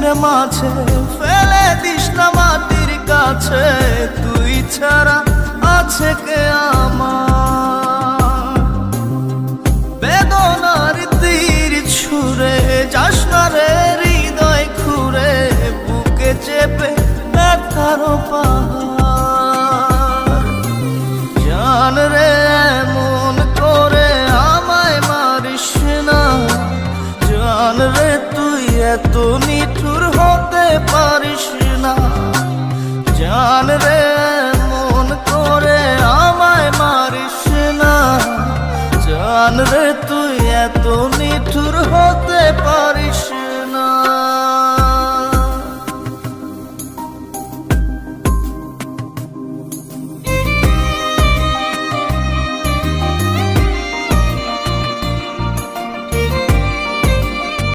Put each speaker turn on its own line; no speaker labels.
বুকের মাঝে ফেলে দিস না মাটির কাছে, তুই ছাড়া আছে কে আমার? বেদনার তীর ছুঁড়ে যাস না রে হৃদয় খুঁড়ে, বুকে চেপে ব্যথার পাহাড়। জান রে এমন করে আমায় মারিস না, জান রে তুই এত নিঠুর হতে পারিস না। জান রে এমন করে আমায় মারিস না, জান রে তুই এত নিঠুর হতে পারিস